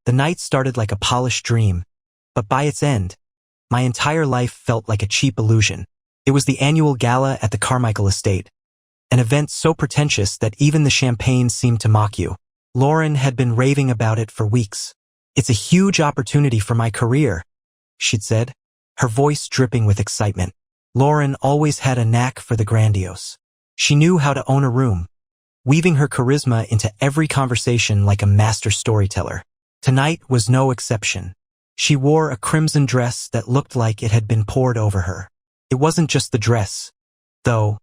The night started like a polished dream, but by its end, my entire life felt like a cheap illusion. It was the annual gala at the Carmichael estate, an event so pretentious that even the champagne seemed to mock you. Lauren had been raving about it for weeks. "It's a huge opportunity for my career," she'd said, her voice dripping with excitement. Lauren always had a knack for the grandiose. She knew how to own a room, weaving her charisma into every conversation like a master storyteller. Tonight was no exception. She wore a crimson dress that looked like it had been poured over her. It wasn't just the dress, though.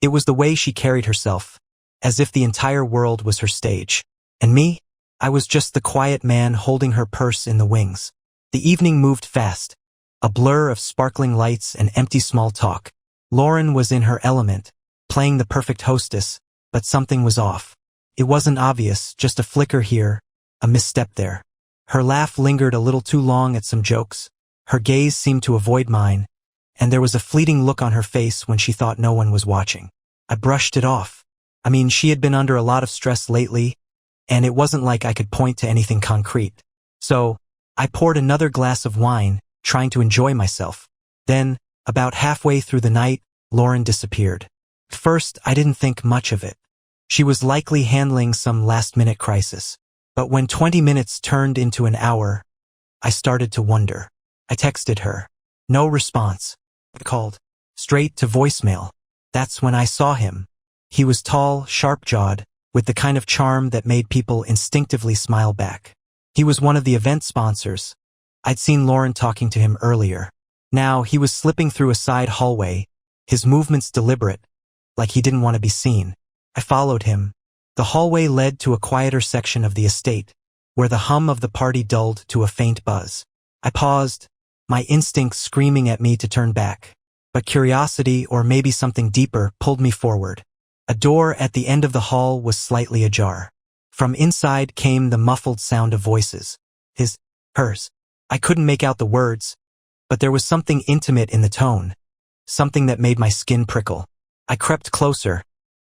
It was the way she carried herself, as if the entire world was her stage. And me? I was just the quiet man holding her purse in the wings. The evening moved fast, a blur of sparkling lights and empty small talk. Lauren was in her element, playing the perfect hostess, but something was off. It wasn't obvious, just a flicker here, a misstep there. Her laugh lingered a little too long at some jokes. Her gaze seemed to avoid mine, and there was a fleeting look on her face when she thought no one was watching. I brushed it off. I mean, she had been under a lot of stress lately, and it wasn't like I could point to anything concrete. So, I poured another glass of wine, trying to enjoy myself. Then, about halfway through the night, Lauren disappeared. At first, I didn't think much of it. She was likely handling some last-minute crisis. But when 20 minutes turned into an hour, I started to wonder. I texted her. No response. I called. Straight to voicemail. That's when I saw him. He was tall, sharp-jawed, with the kind of charm that made people instinctively smile back. He was one of the event sponsors. I'd seen Lauren talking to him earlier. Now he was slipping through a side hallway, his movements deliberate, like he didn't want to be seen. I followed him. The hallway led to a quieter section of the estate, where the hum of the party dulled to a faint buzz. I paused, my instincts screaming at me to turn back. But curiosity, or maybe something deeper, pulled me forward. A door at the end of the hall was slightly ajar. From inside came the muffled sound of voices. His, hers. I couldn't make out the words, but there was something intimate in the tone, something that made my skin prickle. I crept closer,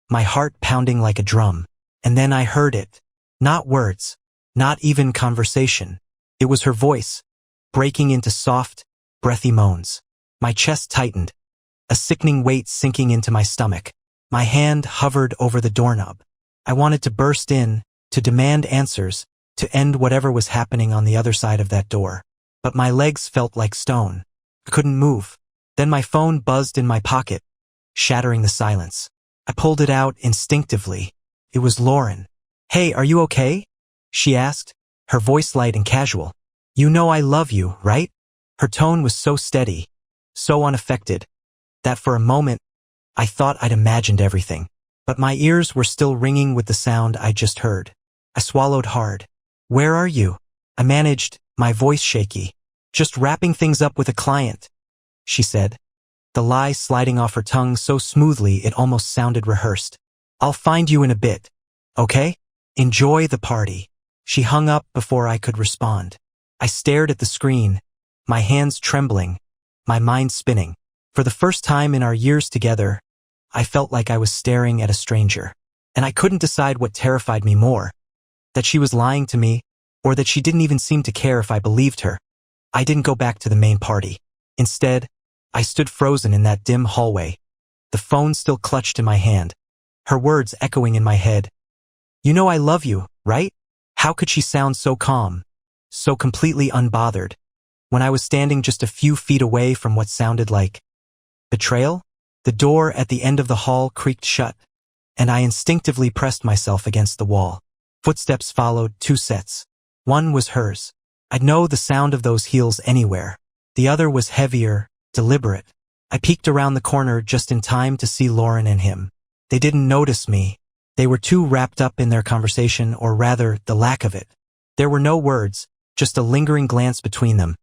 my heart pounding like a drum. And then I heard it. Not words, not even conversation. It was her voice, breaking into soft, breathy moans. My chest tightened, a sickening weight sinking into my stomach. My hand hovered over the doorknob. I wanted to burst in, to demand answers, to end whatever was happening on the other side of that door. But my legs felt like stone. I couldn't move. Then my phone buzzed in my pocket, shattering the silence. I pulled it out instinctively. It was Lauren. "Hey, are you okay?" she asked, her voice light and casual. "You know I love you, right?" Her tone was so steady, so unaffected, that for a moment, I thought I'd imagined everything. But my ears were still ringing with the sound I just heard. I swallowed hard. "Where are you?" I managed, my voice shaky. "Just wrapping things up with a client," she said, the lie sliding off her tongue so smoothly it almost sounded rehearsed. "I'll find you in a bit, okay? Enjoy the party." She hung up before I could respond. I stared at the screen, my hands trembling, my mind spinning. For the first time in our years together, I felt like I was staring at a stranger. And I couldn't decide what terrified me more, that she was lying to me, or that she didn't even seem to care if I believed her. I didn't go back to the main party. Instead, I stood frozen in that dim hallway, the phone still clutched in my hand, her words echoing in my head. "You know I love you, right?" How could she sound so calm, so completely unbothered, when I was standing just a few feet away from what sounded like betrayal? The door at the end of the hall creaked shut, and I instinctively pressed myself against the wall. Footsteps followed, 2 sets. One was hers. I'd know the sound of those heels anywhere. The other was heavier, deliberate. I peeked around the corner just in time to see Lauren and him. They didn't notice me. They were too wrapped up in their conversation, or rather, the lack of it. There were no words, just a lingering glance between them,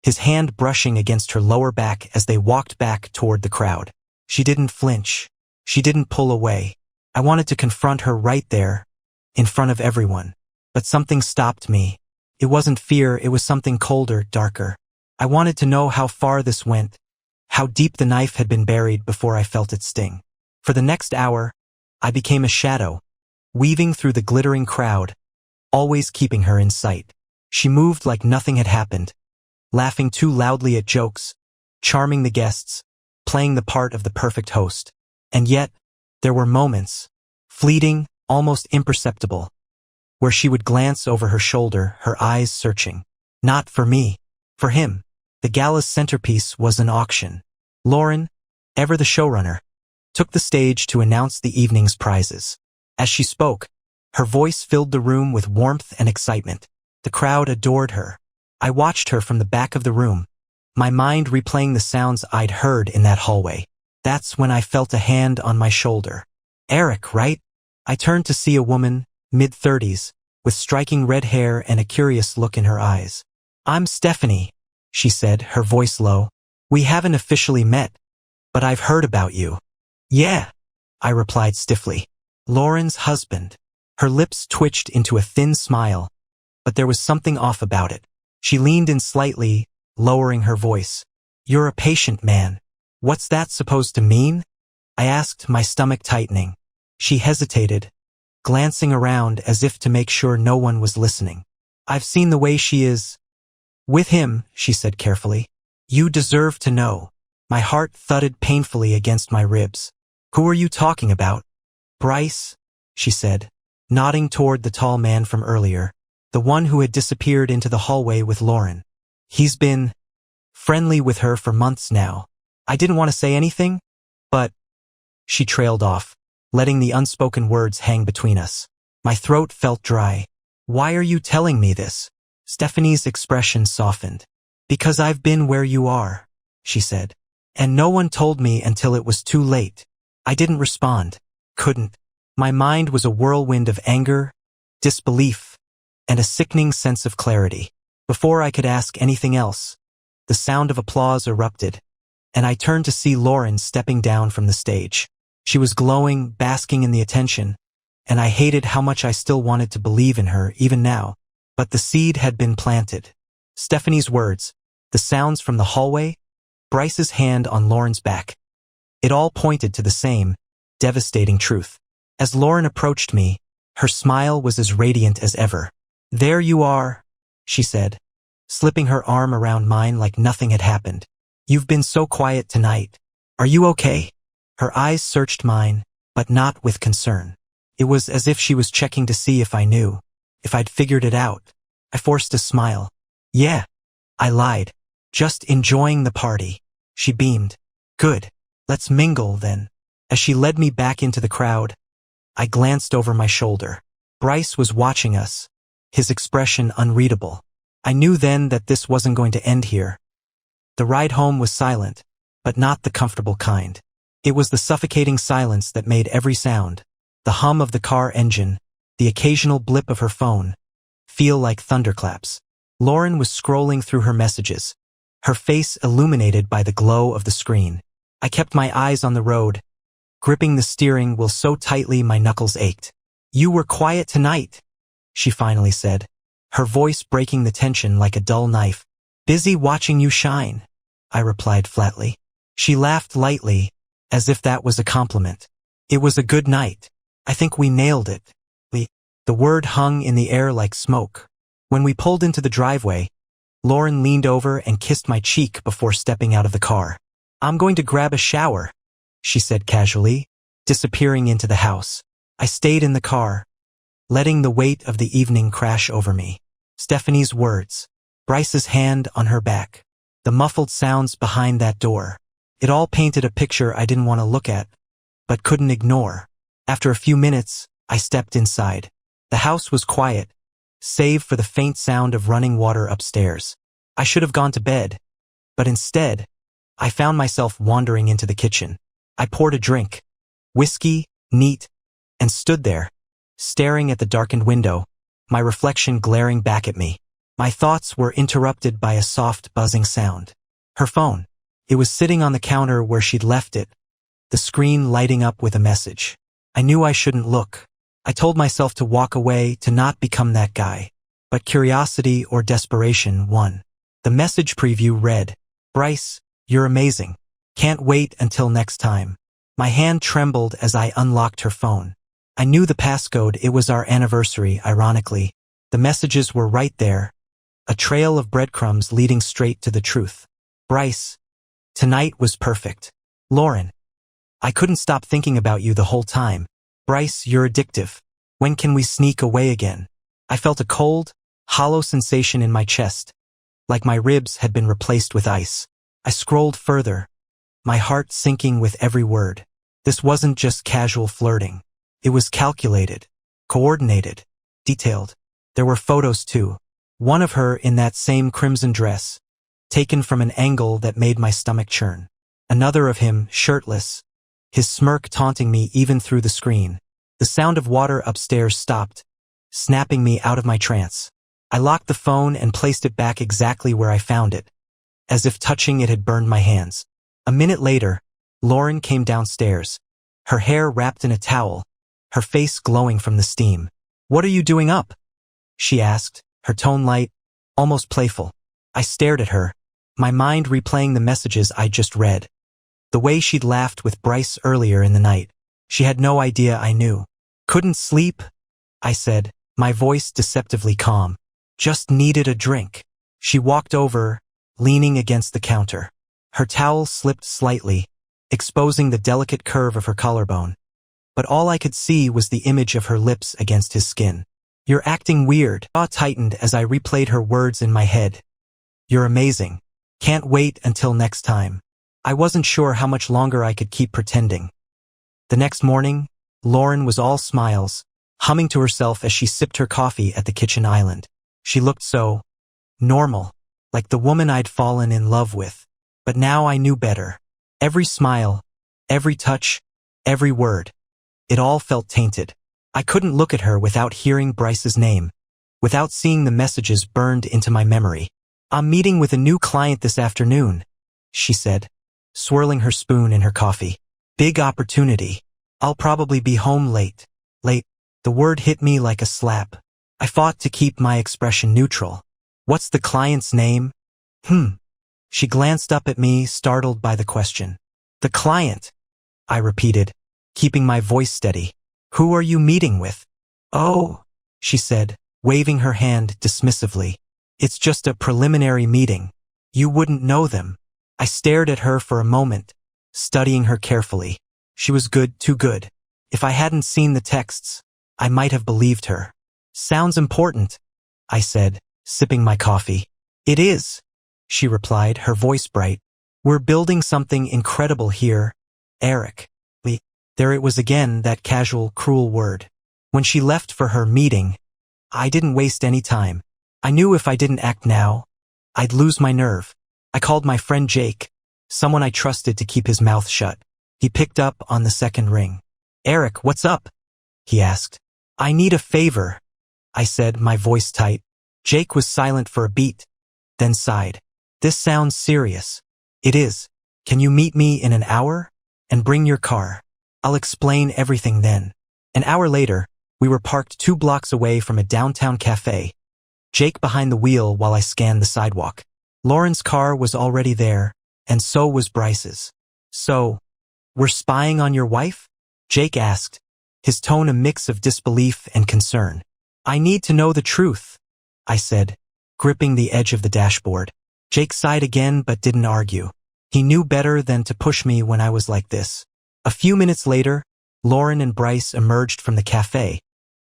his hand brushing against her lower back as they walked back toward the crowd. She didn't flinch. She didn't pull away. I wanted to confront her right there, in front of everyone. But something stopped me. It wasn't fear, it was something colder, darker. I wanted to know how far this went, how deep the knife had been buried before I felt it sting. For the next hour, I became a shadow, weaving through the glittering crowd, always keeping her in sight. She moved like nothing had happened, laughing too loudly at jokes, charming the guests, playing the part of the perfect host. And yet, there were moments, fleeting, almost imperceptible, where she would glance over her shoulder, her eyes searching. Not for me, for him. The gala's centerpiece was an auction. Lauren, ever the showrunner, took the stage to announce the evening's prizes. As she spoke, her voice filled the room with warmth and excitement. The crowd adored her. I watched her from the back of the room, my mind replaying the sounds I'd heard in that hallway. That's when I felt a hand on my shoulder. Eric, right? I turned to see a woman, mid-30s, with striking red hair and a curious look in her eyes. I'm Stephanie, she said, her voice low. We haven't officially met, but I've heard about you. Yeah, I replied stiffly. Lauren's husband. Her lips twitched into a thin smile, but there was something off about it. She leaned in slightly, lowering her voice. You're a patient man. What's that supposed to mean? I asked, my stomach tightening. She hesitated, glancing around as if to make sure no one was listening. I've seen the way she is. With him, she said carefully. You deserve to know. My heart thudded painfully against my ribs. Who are you talking about? Bryce, she said, nodding toward the tall man from earlier, the one who had disappeared into the hallway with Lauren. He's been friendly with her for months now. I didn't want to say anything, but she trailed off, letting the unspoken words hang between us. My throat felt dry. Why are you telling me this? Stephanie's expression softened. Because I've been where you are, she said. And no one told me until it was too late. I didn't respond. Couldn't. My mind was a whirlwind of anger, disbelief, and a sickening sense of clarity. Before I could ask anything else, the sound of applause erupted, and I turned to see Lauren stepping down from the stage. She was glowing, basking in the attention, and I hated how much I still wanted to believe in her even now. But the seed had been planted. Stephanie's words, the sounds from the hallway, Bryce's hand on Lauren's back. It all pointed to the same, devastating truth. As Lauren approached me, her smile was as radiant as ever. There you are, she said, slipping her arm around mine like nothing had happened. You've been so quiet tonight. Are you okay? Her eyes searched mine, but not with concern. It was as if she was checking to see if I knew, if I'd figured it out. I forced a smile. Yeah, I lied. Just enjoying the party. She beamed. Good. Let's mingle then. As she led me back into the crowd, I glanced over my shoulder. Bryce was watching us, his expression unreadable. I knew then that this wasn't going to end here. The ride home was silent, but not the comfortable kind. It was the suffocating silence that made every sound, the hum of the car engine, the occasional blip of her phone, feel like thunderclaps. Lauren was scrolling through her messages, her face illuminated by the glow of the screen. I kept my eyes on the road, gripping the steering wheel so tightly my knuckles ached. You were quiet tonight, she finally said, her voice breaking the tension like a dull knife. Busy watching you shine, I replied flatly. She laughed lightly, as if that was a compliment. It was a good night. I think we nailed it. The word hung in the air like smoke. When we pulled into the driveway, Lauren leaned over and kissed my cheek before stepping out of the car. I'm going to grab a shower, she said casually, disappearing into the house. I stayed in the car, letting the weight of the evening crash over me. Stephanie's words, Bryce's hand on her back, the muffled sounds behind that door. It all painted a picture I didn't want to look at, but couldn't ignore. After a few minutes, I stepped inside. The house was quiet, save for the faint sound of running water upstairs. I should have gone to bed, but instead, I found myself wandering into the kitchen. I poured a drink, whiskey, neat, and stood there, staring at the darkened window, my reflection glaring back at me. My thoughts were interrupted by a soft buzzing sound. Her phone. It was sitting on the counter where she'd left it, the screen lighting up with a message. I knew I shouldn't look. I told myself to walk away, to not become that guy. But curiosity or desperation won. The message preview read, Bryce, you're amazing. Can't wait until next time. My hand trembled as I unlocked her phone. I knew the passcode. It was our anniversary, ironically. The messages were right there, a trail of breadcrumbs leading straight to the truth. Bryce, tonight was perfect. Lauren, I couldn't stop thinking about you the whole time. Bryce, you're addictive. When can we sneak away again? I felt a cold, hollow sensation in my chest, like my ribs had been replaced with ice. I scrolled further, my heart sinking with every word. This wasn't just casual flirting. It was calculated, coordinated, detailed. There were photos too. One of her in that same crimson dress, taken from an angle that made my stomach churn. Another of him, shirtless, his smirk taunting me even through the screen. The sound of water upstairs stopped, snapping me out of my trance. I locked the phone and placed it back exactly where I found it, as if touching it had burned my hands. A minute later, Lauren came downstairs, her hair wrapped in a towel, her face glowing from the steam. "What are you doing up?" she asked, her tone light, almost playful. I stared at her, my mind replaying the messages I'd just read. The way she'd laughed with Bryce earlier in the night. She had no idea I knew. "Couldn't sleep?" I said, my voice deceptively calm. "Just needed a drink." She walked over, leaning against the counter. Her towel slipped slightly, exposing the delicate curve of her collarbone. But all I could see was the image of her lips against his skin. "You're acting weird." My jaw tightened as I replayed her words in my head. "You're amazing. Can't wait until next time." I wasn't sure how much longer I could keep pretending. The next morning, Lauren was all smiles, humming to herself as she sipped her coffee at the kitchen island. She looked so normal, like the woman I'd fallen in love with. But now I knew better. Every smile, every touch, every word, it all felt tainted. I couldn't look at her without hearing Bryce's name, without seeing the messages burned into my memory. "I'm meeting with a new client this afternoon," she said, swirling her spoon in her coffee. "Big opportunity. I'll probably be home late." Late. The word hit me like a slap. I fought to keep my expression neutral. "What's the client's name?" She glanced up at me, startled by the question. "The client," I repeated, keeping my voice steady. "Who are you meeting with?" "Oh," she said, waving her hand dismissively. "It's just a preliminary meeting. You wouldn't know them." I stared at her for a moment, studying her carefully. She was good, too good. If I hadn't seen the texts, I might have believed her. "Sounds important," I said, sipping my coffee. "It is," she replied, her voice bright. "We're building something incredible here, Eric." There it was again, that casual, cruel word. When she left for her meeting, I didn't waste any time. I knew if I didn't act now, I'd lose my nerve. I called my friend Jake, someone I trusted to keep his mouth shut. He picked up on the second ring. "Eric, what's up?" he asked. "I need a favor," I said, my voice tight. Jake was silent for a beat, then sighed. "This sounds serious." "It is. Can you meet me in an hour? And bring your car. I'll explain everything then." An hour later, we were parked 2 blocks away from a downtown cafe, Jake behind the wheel while I scanned the sidewalk. Lauren's car was already there, and so was Bryce's. "So, we're spying on your wife?" Jake asked, his tone a mix of disbelief and concern. "I need to know the truth," I said, gripping the edge of the dashboard. Jake sighed again but didn't argue. He knew better than to push me when I was like this. A few minutes later, Lauren and Bryce emerged from the cafe,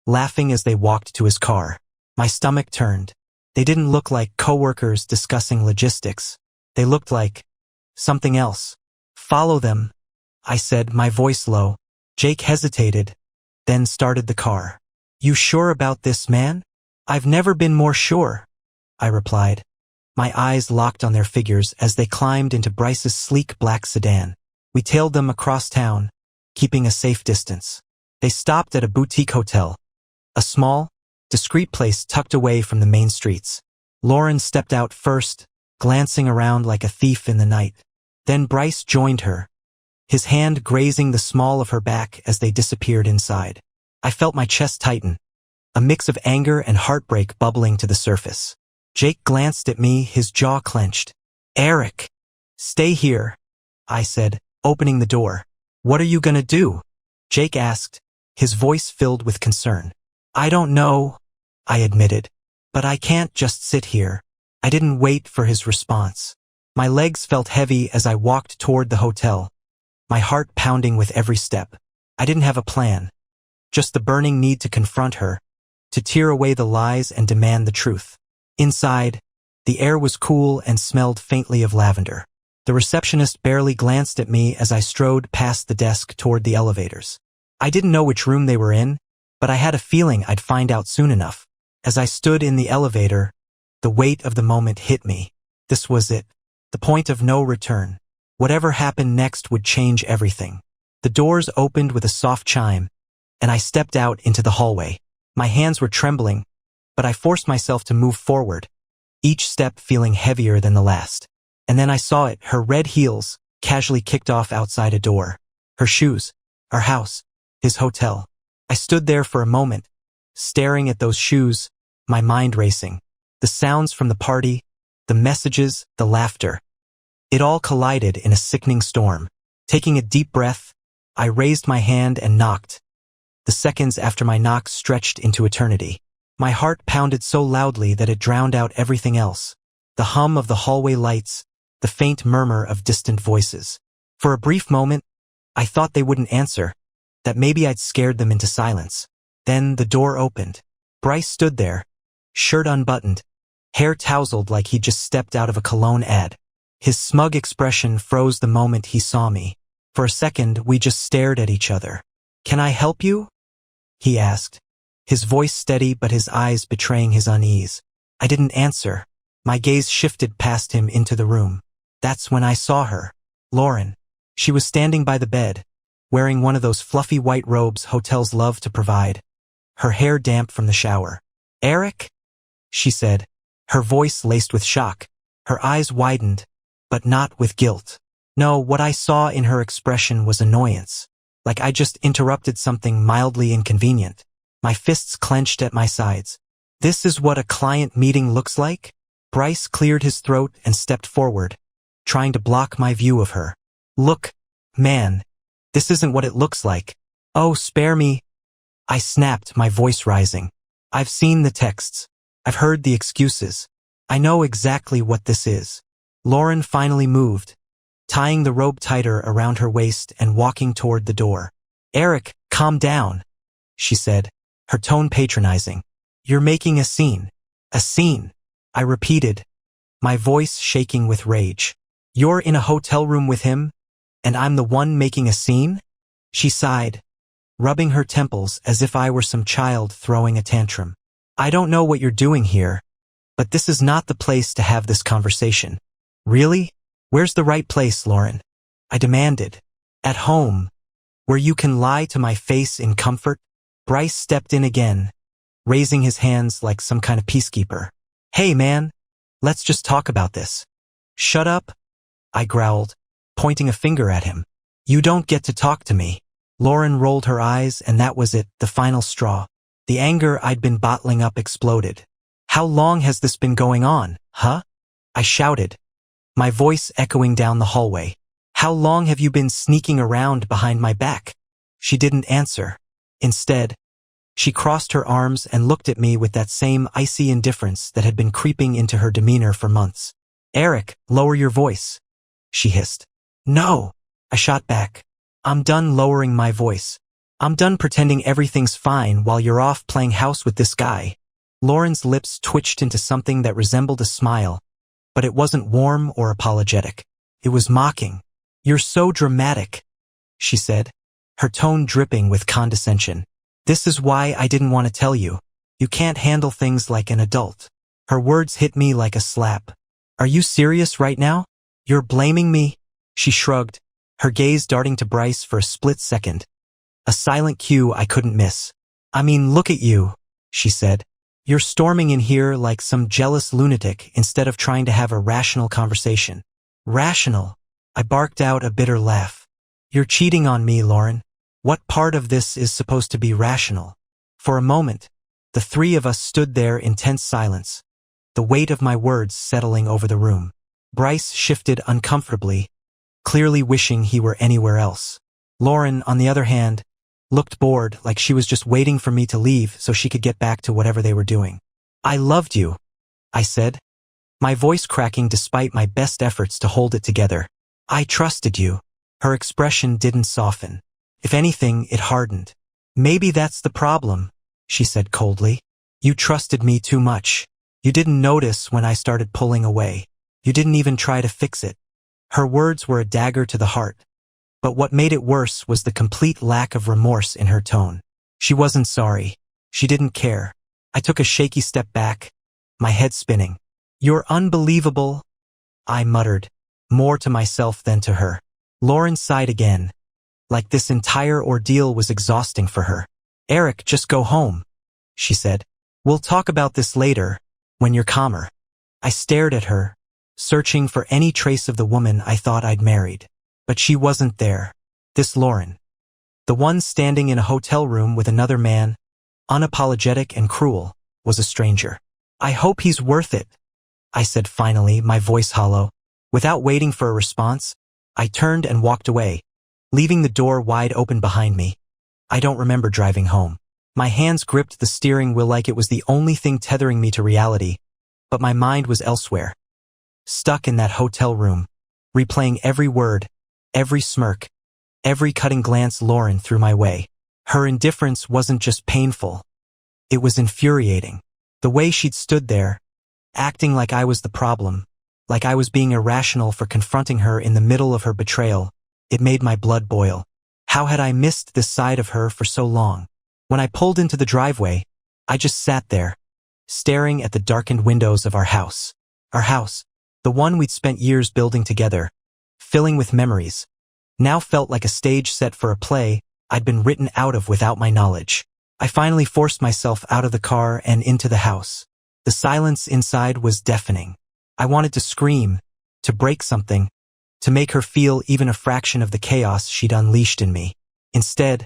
laughing as they walked to his car. My stomach turned. They didn't look like coworkers discussing logistics. They looked like something else. "Follow them," I said, my voice low. Jake hesitated, then started the car. "You sure about this, man?" "I've never been more sure," I replied. My eyes locked on their figures as they climbed into Bryce's sleek black sedan. We tailed them across town, keeping a safe distance. They stopped at a boutique hotel, a small, discreet place tucked away from the main streets. Lauren stepped out first, glancing around like a thief in the night. Then Bryce joined her, his hand grazing the small of her back as they disappeared inside. I felt my chest tighten, a mix of anger and heartbreak bubbling to the surface. Jake glanced at me, his jaw clenched. "Eric, stay here," I said, opening the door. "What are you gonna do?" Jake asked, his voice filled with concern. "I don't know," I admitted, "but I can't just sit here." I didn't wait for his response. My legs felt heavy as I walked toward the hotel, my heart pounding with every step. I didn't have a plan, just the burning need to confront her, to tear away the lies and demand the truth. Inside, the air was cool and smelled faintly of lavender. The receptionist barely glanced at me as I strode past the desk toward the elevators. I didn't know which room they were in, but I had a feeling I'd find out soon enough. As I stood in the elevator, the weight of the moment hit me. This was it, the point of no return. Whatever happened next would change everything. The doors opened with a soft chime, and I stepped out into the hallway. My hands were trembling, but I forced myself to move forward, each step feeling heavier than the last. And then I saw it, her red heels, casually kicked off outside a door. Her shoes, our house, his hotel. I stood there for a moment, staring at those shoes, my mind racing. The sounds from the party, the messages, the laughter. It all collided in a sickening storm. Taking a deep breath, I raised my hand and knocked. The seconds after my knock stretched into eternity. My heart pounded so loudly that it drowned out everything else. The hum of the hallway lights, the faint murmur of distant voices. For a brief moment, I thought they wouldn't answer, that maybe I'd scared them into silence. Then the door opened. Bryce stood there, shirt unbuttoned, hair tousled like he'd just stepped out of a cologne ad. His smug expression froze the moment he saw me. For a second, we just stared at each other. "Can I help you?" he asked, his voice steady but his eyes betraying his unease. I didn't answer. My gaze shifted past him into the room. That's when I saw her. Lauren. She was standing by the bed, wearing one of those fluffy white robes hotels love to provide, her hair damp from the shower. "Eric?" she said, her voice laced with shock. Her eyes widened, but not with guilt. No, what I saw in her expression was annoyance, like I just interrupted something mildly inconvenient. My fists clenched at my sides. "This is what a client meeting looks like?" Bryce cleared his throat and stepped forward, trying to block my view of her. "Look, man, this isn't what it looks like." "Oh, spare me," I snapped, my voice rising. "I've seen the texts. I've heard the excuses. I know exactly what this is." Lauren finally moved, tying the robe tighter around her waist and walking toward the door. "Eric, calm down," she said, her tone patronizing. "You're making a scene." "A scene," I repeated, my voice shaking with rage. "You're in a hotel room with him, and I'm the one making a scene?" She sighed, rubbing her temples as if I were some child throwing a tantrum. "I don't know what you're doing here, but this is not the place to have this conversation." "Really? Where's the right place, Lauren?" I demanded. "At home, where you can lie to my face in comfort." Bryce stepped in again, raising his hands like some kind of peacekeeper. "Hey man, let's just talk about this." "Shut up," I growled, pointing a finger at him. "You don't get to talk to me." Lauren rolled her eyes, and that was it, the final straw. The anger I'd been bottling up exploded. "How long has this been going on, huh?" I shouted, my voice echoing down the hallway. "How long have you been sneaking around behind my back?" She didn't answer. Instead, she crossed her arms and looked at me with that same icy indifference that had been creeping into her demeanor for months. "Eric, lower your voice," she hissed. "No," I shot back. "I'm done lowering my voice. I'm done pretending everything's fine while you're off playing house with this guy." Lauren's lips twitched into something that resembled a smile, but it wasn't warm or apologetic. It was mocking. "You're so dramatic," she said, her tone dripping with condescension. "This is why I didn't want to tell you. You can't handle things like an adult." Her words hit me like a slap. "Are you serious right now? You're blaming me?" She shrugged, her gaze darting to Bryce for a split second. A silent cue I couldn't miss. "I mean, look at you," she said. "You're storming in here like some jealous lunatic instead of trying to have a rational conversation." "Rational?" I barked out a bitter laugh. "You're cheating on me, Lauren. What part of this is supposed to be rational?" For a moment, the three of us stood there in tense silence, the weight of my words settling over the room. Bryce shifted uncomfortably, clearly wishing he were anywhere else. Lauren, on the other hand, looked bored, like she was just waiting for me to leave so she could get back to whatever they were doing. "I loved you," I said, my voice cracking despite my best efforts to hold it together. I trusted you. Her expression didn't soften. If anything, it hardened. Maybe that's the problem, she said coldly. You trusted me too much. You didn't notice when I started pulling away. You didn't even try to fix it. Her words were a dagger to the heart. But what made it worse was the complete lack of remorse in her tone. She wasn't sorry. She didn't care. I took a shaky step back, my head spinning. You're unbelievable, I muttered, more to myself than to her. Lauren sighed again, like this entire ordeal was exhausting for her. Eric, just go home, she said. We'll talk about this later, when you're calmer. I stared at her, searching for any trace of the woman I thought I'd married. But she wasn't there. This Lauren. The one standing in a hotel room with another man, unapologetic and cruel, was a stranger. I hope he's worth it, I said finally, my voice hollow. Without waiting for a response, I turned and walked away, leaving the door wide open behind me. I don't remember driving home. My hands gripped the steering wheel like it was the only thing tethering me to reality, but my mind was elsewhere. Stuck in that hotel room, replaying every word, every smirk, every cutting glance Lauren threw my way. Her indifference wasn't just painful. It was infuriating. The way she'd stood there, acting like I was the problem, like I was being irrational for confronting her in the middle of her betrayal, it made my blood boil. How had I missed this side of her for so long? When I pulled into the driveway, I just sat there, staring at the darkened windows of our house. Our house, the one we'd spent years building together, filling with memories, now felt like a stage set for a play I'd been written out of without my knowledge. I finally forced myself out of the car and into the house. The silence inside was deafening. I wanted to scream, to break something, to make her feel even a fraction of the chaos she'd unleashed in me. Instead,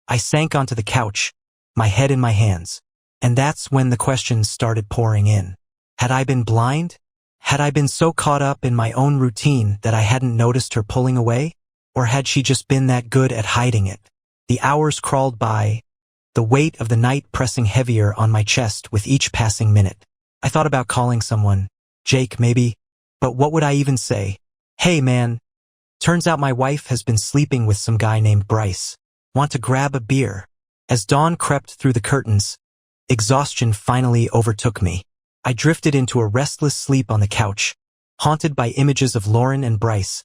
I sank onto the couch, my head in my hands. And that's when the questions started pouring in. Had I been blind? Had I been so caught up in my own routine that I hadn't noticed her pulling away? Or had she just been that good at hiding it? The hours crawled by, the weight of the night pressing heavier on my chest with each passing minute. I thought about calling someone, Jake maybe, but what would I even say? Hey man, turns out my wife has been sleeping with some guy named Bryce. Want to grab a beer? As dawn crept through the curtains, exhaustion finally overtook me. I drifted into a restless sleep on the couch, haunted by images of Lauren and Bryce,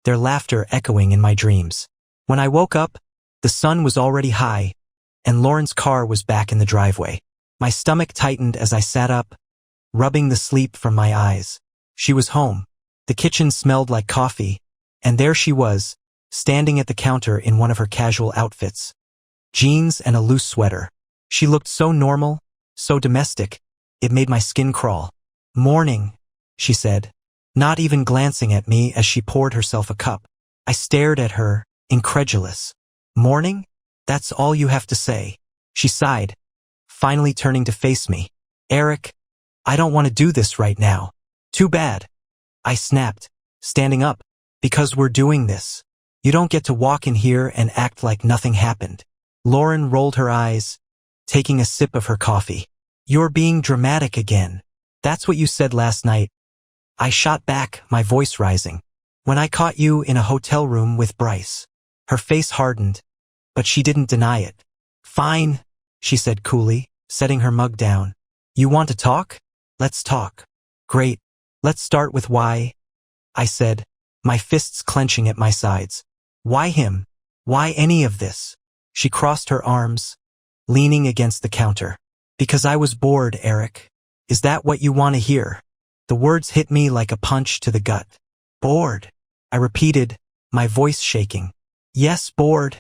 their laughter echoing in my dreams. When I woke up, the sun was already high, and Lauren's car was back in the driveway. My stomach tightened as I sat up, rubbing the sleep from my eyes. She was home. The kitchen smelled like coffee, and there she was, standing at the counter in one of her casual outfits. Jeans and a loose sweater. She looked so normal, so domestic, it made my skin crawl. Morning, she said, not even glancing at me as she poured herself a cup. I stared at her, incredulous. Morning? That's all you have to say. She sighed, finally turning to face me. Eric, I don't want to do this right now. Too bad. I snapped, standing up. Because we're doing this. You don't get to walk in here and act like nothing happened. Lauren rolled her eyes, taking a sip of her coffee. You're being dramatic again. That's what you said last night. I shot back, my voice rising. When I caught you in a hotel room with Bryce. Her face hardened, but she didn't deny it. Fine, she said coolly, setting her mug down. You want to talk? Let's talk. Great. Let's start with why, I said, my fists clenching at my sides. Why him? Why any of this? She crossed her arms, leaning against the counter. Because I was bored, Eric. Is that what you want to hear? The words hit me like a punch to the gut. Bored, I repeated, my voice shaking. Yes, bored,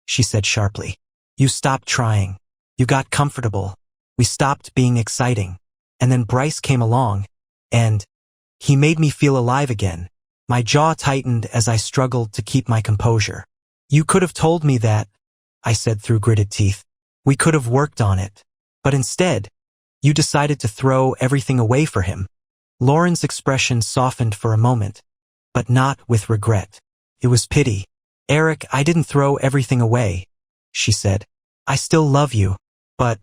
she said sharply. You stopped trying. You got comfortable. We stopped being exciting. And then Bryce came along, and he made me feel alive again. My jaw tightened as I struggled to keep my composure. You could have told me that, I said through gritted teeth. We could have worked on it. But instead, you decided to throw everything away for him. Lauren's expression softened for a moment, but not with regret. It was pity. Eric, I didn't throw everything away, she said. I still love you, but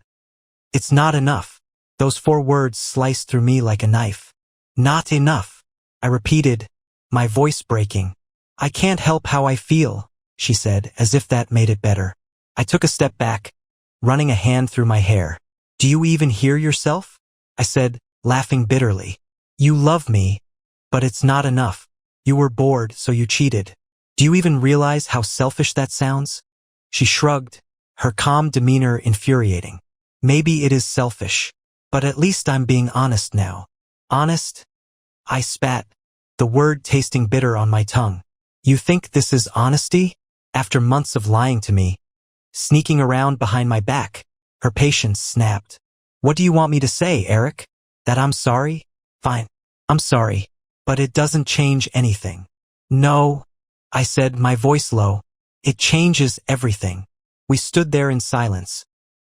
it's not enough. Those 4 words sliced through me like a knife. Not enough, I repeated, my voice breaking. I can't help how I feel, she said, as if that made it better. I took a step back, running a hand through my hair. Do you even hear yourself? I said, laughing bitterly. You love me, but it's not enough. You were bored, so you cheated. Do you even realize how selfish that sounds? She shrugged, her calm demeanor infuriating. Maybe it is selfish, but at least I'm being honest now. Honest? I spat, the word tasting bitter on my tongue. You think this is honesty? After months of lying to me, sneaking around behind my back, her patience snapped. What do you want me to say, Eric? That I'm sorry? Fine, I'm sorry, but it doesn't change anything. No, I said, my voice low. It changes everything. We stood there in silence,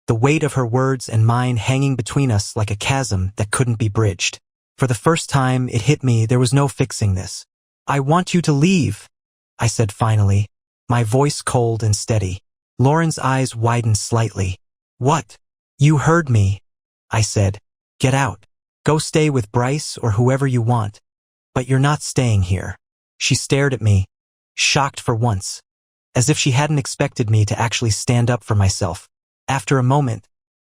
the weight of her words and mine hanging between us like a chasm that couldn't be bridged. For the first time, it hit me there was no fixing this. I want you to leave, I said finally, my voice cold and steady. Lauren's eyes widened slightly. What? You heard me, I said. Get out. Go stay with Bryce or whoever you want. But you're not staying here. She stared at me, shocked for once, as if she hadn't expected me to actually stand up for myself. After a moment,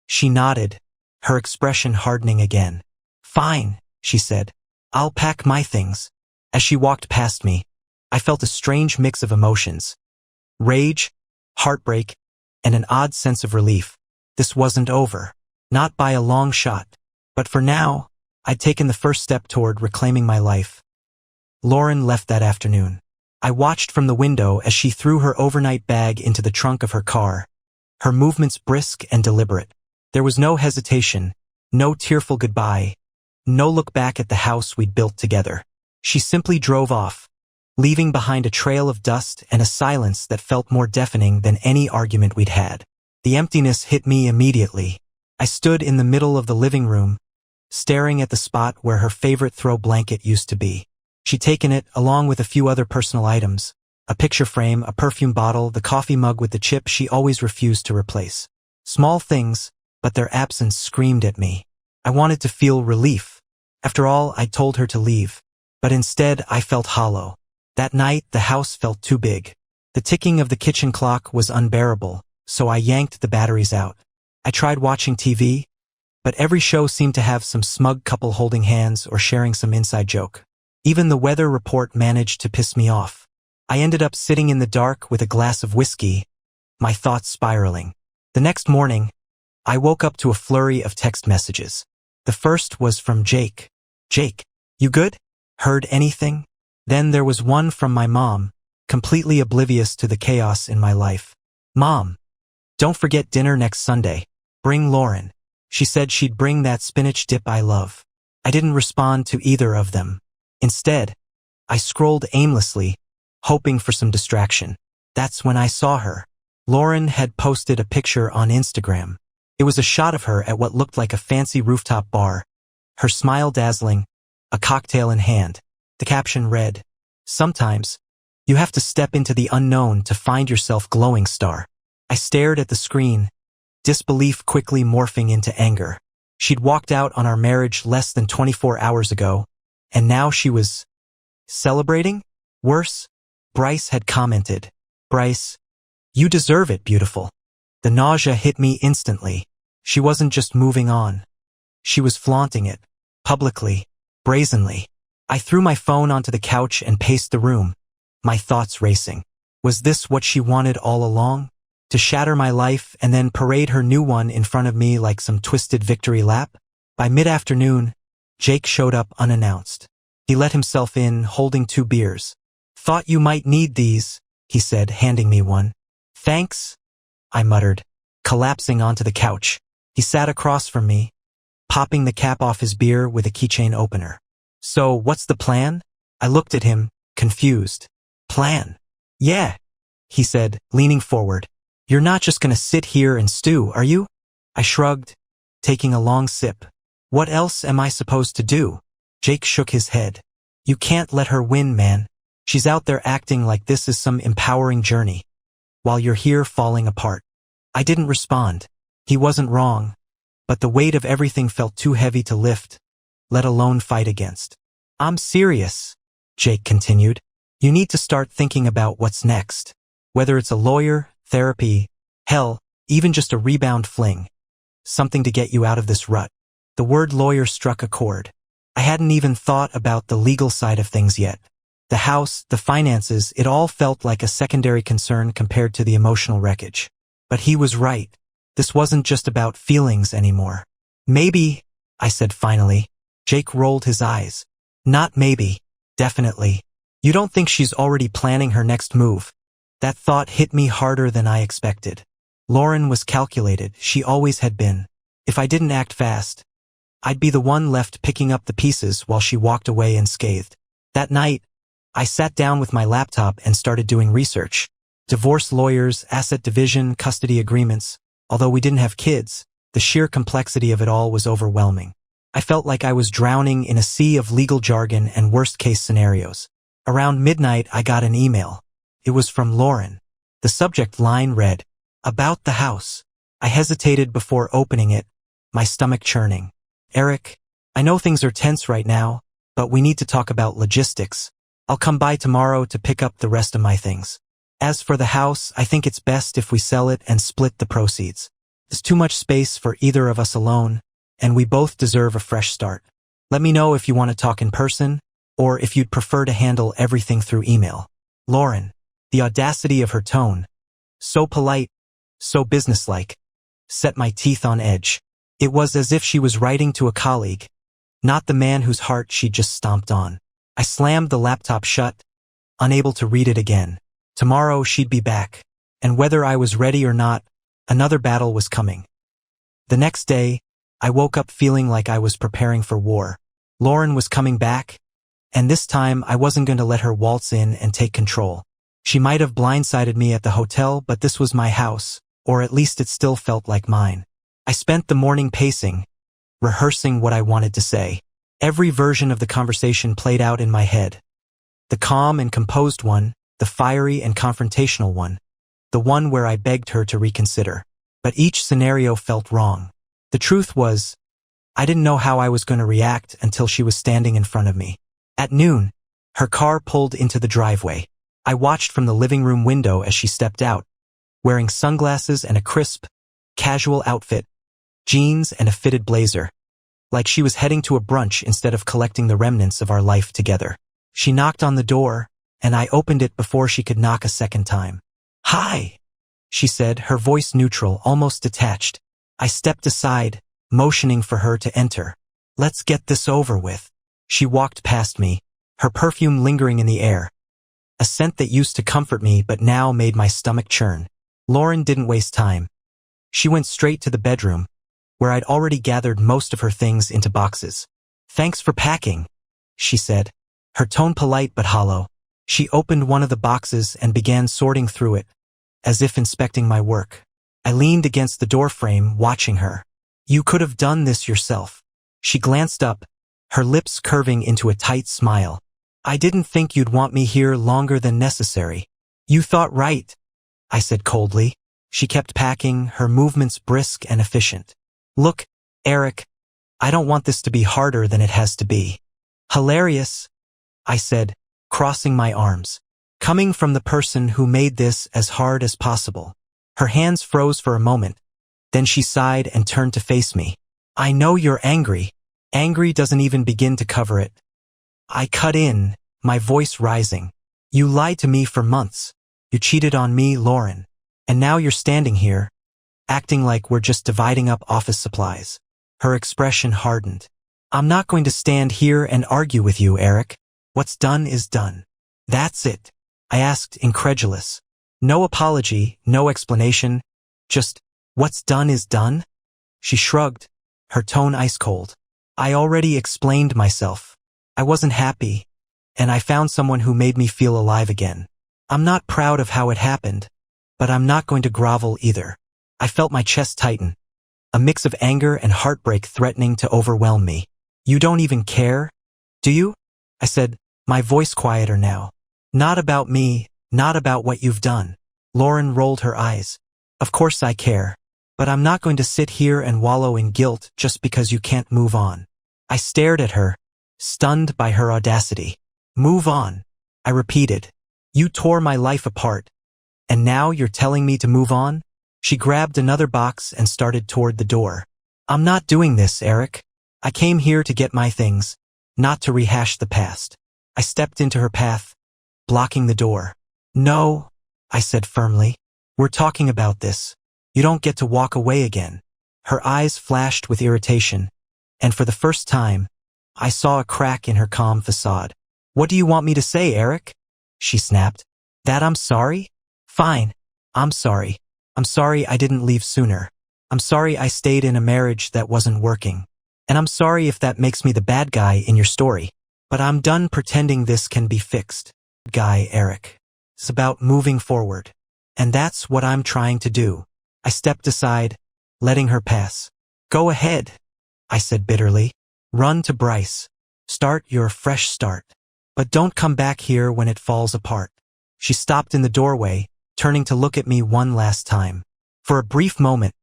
she nodded, her expression hardening again. Fine, she said. I'll pack my things. As she walked past me, I felt a strange mix of emotions. Rage, heartbreak, and an odd sense of relief. This wasn't over. Not by a long shot. But for now, I'd taken the first step toward reclaiming my life. Lauren left that afternoon. I watched from the window as she threw her overnight bag into the trunk of her car, her movements brisk and deliberate. There was no hesitation, no tearful goodbye, no look back at the house we'd built together. She simply drove off, leaving behind a trail of dust and a silence that felt more deafening than any argument we'd had. The emptiness hit me immediately. I stood in the middle of the living room, staring at the spot where her favorite throw blanket used to be. She'd taken it, along with a few other personal items, a picture frame, a perfume bottle, the coffee mug with the chip she always refused to replace. Small things, but their absence screamed at me. I wanted to feel relief. After all, I'd told her to leave. But instead, I felt hollow. That night, the house felt too big. The ticking of the kitchen clock was unbearable, so I yanked the batteries out. I tried watching TV, but every show seemed to have some smug couple holding hands or sharing some inside joke. Even the weather report managed to piss me off. I ended up sitting in the dark with a glass of whiskey, my thoughts spiraling. The next morning, I woke up to a flurry of text messages. The first was from Jake. Jake, you good? Heard anything? Then there was one from my mom, completely oblivious to the chaos in my life. Mom, don't forget dinner next Sunday. Bring Lauren. She said she'd bring that spinach dip I love. I didn't respond to either of them. Instead, I scrolled aimlessly, hoping for some distraction. That's when I saw her. Lauren had posted a picture on Instagram. It was a shot of her at what looked like a fancy rooftop bar, her smile dazzling, a cocktail in hand. The caption read, "Sometimes, you have to step into the unknown to find yourself glowing star." I stared at the screen, disbelief quickly morphing into anger. She'd walked out on our marriage less than 24 hours ago, and now she was celebrating? Worse, Bryce had commented. Bryce, you deserve it, beautiful. The nausea hit me instantly. She wasn't just moving on. She was flaunting it, publicly, brazenly. I threw my phone onto the couch and paced the room, my thoughts racing. Was this what she wanted all along? To shatter my life and then parade her new one in front of me like some twisted victory lap? By mid-afternoon, Jake showed up unannounced. He let himself in, holding 2 beers. Thought you might need these, he said, handing me one. Thanks, I muttered, collapsing onto the couch. He sat across from me, popping the cap off his beer with a keychain opener. So, what's the plan? I looked at him, confused. Plan? Yeah, he said, leaning forward. You're not just gonna sit here and stew, are you? I shrugged, taking a long sip. What else am I supposed to do? Jake shook his head. You can't let her win, man. She's out there acting like this is some empowering journey, while you're here falling apart. I didn't respond. He wasn't wrong, but the weight of everything felt too heavy to lift. let alone fight against. I'm serious, Jake continued. You need to start thinking about what's next. Whether it's a lawyer, therapy, hell, even just a rebound fling. Something to get you out of this rut. The word lawyer struck a chord. I hadn't even thought about the legal side of things yet. The house, the finances, it all felt like a secondary concern compared to the emotional wreckage. But he was right. This wasn't just about feelings anymore. Maybe, I said finally. Jake rolled his eyes. Not maybe. Definitely. You don't think she's already planning her next move? That thought hit me harder than I expected. Lauren was calculated. She always had been. If I didn't act fast, I'd be the one left picking up the pieces while she walked away unscathed. That night, I sat down with my laptop and started doing research. Divorce lawyers, asset division, custody agreements. Although we didn't have kids, the sheer complexity of it all was overwhelming. I felt like I was drowning in a sea of legal jargon and worst-case scenarios. Around midnight, I got an email. It was from Lauren. The subject line read, "About the house." I hesitated before opening it, my stomach churning. "Eric, I know things are tense right now, but we need to talk about logistics. I'll come by tomorrow to pick up the rest of my things. As for the house, I think it's best if we sell it and split the proceeds. There's too much space for either of us alone, and we both deserve a fresh start. Let me know if you want to talk in person, or if you'd prefer to handle everything through email." Lauren. The audacity of her tone. So polite, so businesslike. Set my teeth on edge. It was as if she was writing to a colleague, not the man whose heart she just stomped on. I slammed the laptop shut, unable to read it again. Tomorrow she'd be back, and whether I was ready or not, another battle was coming. The next day, I woke up feeling like I was preparing for war. Lauren was coming back, and this time I wasn't going to let her waltz in and take control. She might have blindsided me at the hotel, but this was my house, or at least it still felt like mine. I spent the morning pacing, rehearsing what I wanted to say. Every version of the conversation played out in my head. The calm and composed one, the fiery and confrontational one, the one where I begged her to reconsider. But each scenario felt wrong. The truth was, I didn't know how I was going to react until she was standing in front of me. At noon, her car pulled into the driveway. I watched from the living room window as she stepped out, wearing sunglasses and a crisp, casual outfit, jeans and a fitted blazer, like she was heading to a brunch instead of collecting the remnants of our life together. She knocked on the door, and I opened it before she could knock a second time. "Hi," she said, her voice neutral, almost detached. I stepped aside, motioning for her to enter. "Let's get this over with." She walked past me, her perfume lingering in the air, a scent that used to comfort me but now made my stomach churn. Lauren didn't waste time. She went straight to the bedroom, where I'd already gathered most of her things into boxes. "Thanks for packing," she said, her tone polite but hollow. She opened one of the boxes and began sorting through it, as if inspecting my work. I leaned against the doorframe, watching her. "You could have done this yourself." She glanced up, her lips curving into a tight smile. "I didn't think you'd want me here longer than necessary." "You thought right," I said coldly. She kept packing, her movements brisk and efficient. "Look, Eric, I don't want this to be harder than it has to be." "Hilarious," I said, crossing my arms. Coming from the person who made this as hard as possible. Her hands froze for a moment. Then she sighed and turned to face me. "I know you're angry. Angry doesn't even begin to cover it." I cut in, my voice rising. "You lied to me for months. You cheated on me, Lauren. And now you're standing here, acting like we're just dividing up office supplies." Her expression hardened. "I'm not going to stand here and argue with you, Eric. What's done is done." "That's it?" I asked, incredulous. No apology, no explanation, just, "What's done is done?" She shrugged, her tone ice cold. "I already explained myself. I wasn't happy, and I found someone who made me feel alive again. I'm not proud of how it happened, but I'm not going to grovel either." I felt my chest tighten, a mix of anger and heartbreak threatening to overwhelm me. "You don't even care, do you?" I said, my voice quieter now. "Not about me, not about what you've done." Lauren rolled her eyes. "Of course I care, but I'm not going to sit here and wallow in guilt just because you can't move on." I stared at her, stunned by her audacity. Move on, I repeated. You tore my life apart. And now you're telling me to move on? She grabbed another box and started toward the door. I'm not doing this, Eric. I came here to get my things, not to rehash the past. I stepped into her path, blocking the door. No, I said firmly. We're talking about this. You don't get to walk away again. Her eyes flashed with irritation, and for the first time, I saw a crack in her calm facade. What do you want me to say, Eric? She snapped. That I'm sorry? Fine. I'm sorry. I'm sorry I didn't leave sooner. I'm sorry I stayed in a marriage that wasn't working. And I'm sorry if that makes me the bad guy in your story. But I'm done pretending this can be fixed. Guy, Eric. It's about moving forward. And that's what I'm trying to do. I stepped aside, letting her pass. Go ahead, I said bitterly. Run to Bryce. Start your fresh start. But don't come back here when it falls apart. She stopped in the doorway, turning to look at me one last time. For a brief moment,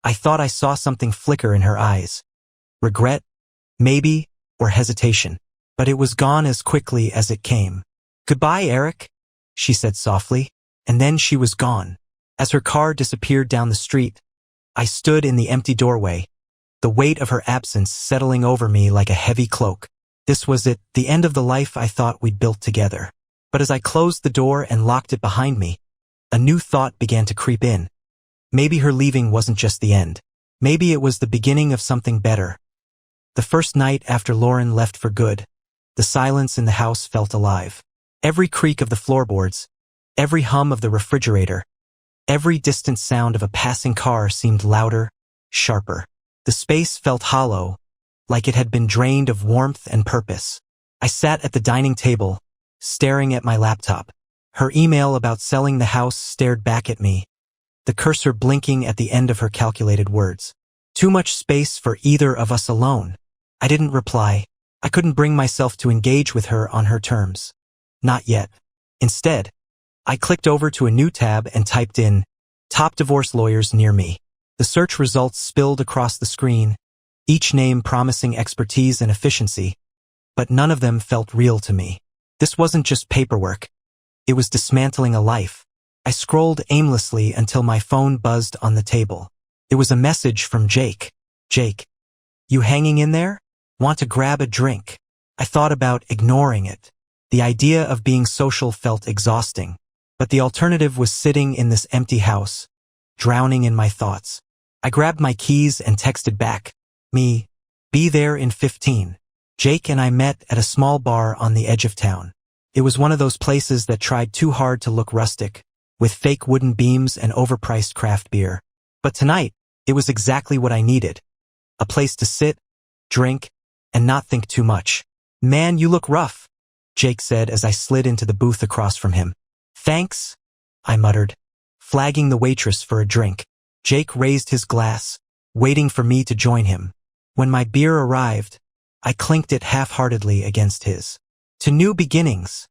I thought I saw something flicker in her eyes. Regret, maybe, or hesitation. But it was gone as quickly as it came. Goodbye, Eric, she said softly, and then she was gone. As her car disappeared down the street, I stood in the empty doorway, the weight of her absence settling over me like a heavy cloak. This was it, the end of the life I thought we'd built together. But as I closed the door and locked it behind me, a new thought began to creep in. Maybe her leaving wasn't just the end. Maybe it was the beginning of something better. The first night after Lauren left for good, the silence in the house felt alive. Every creak of the floorboards, every hum of the refrigerator, every distant sound of a passing car seemed louder, sharper. The space felt hollow, like it had been drained of warmth and purpose. I sat at the dining table, staring at my laptop. Her email about selling the house stared back at me, the cursor blinking at the end of her calculated words. Too much space for either of us alone. I didn't reply. I couldn't bring myself to engage with her on her terms. Not yet. Instead, I clicked over to a new tab and typed in, "Top divorce lawyers near me." The search results spilled across the screen, each name promising expertise and efficiency, but none of them felt real to me. This wasn't just paperwork. It was dismantling a life. I scrolled aimlessly until my phone buzzed on the table. It was a message from Jake. Jake, you hanging in there? Want to grab a drink? I thought about ignoring it. The idea of being social felt exhausting, but the alternative was sitting in this empty house, drowning in my thoughts. I grabbed my keys and texted back, "Me, be there in 15. Jake and I met at a small bar on the edge of town. It was one of those places that tried too hard to look rustic, with fake wooden beams and overpriced craft beer. But tonight, it was exactly what I needed. A place to sit, drink, and not think too much. Man, you look rough, Jake said as I slid into the booth across from him. Thanks, I muttered, flagging the waitress for a drink. Jake raised his glass, waiting for me to join him. When my beer arrived, I clinked it half-heartedly against his. To new beginnings,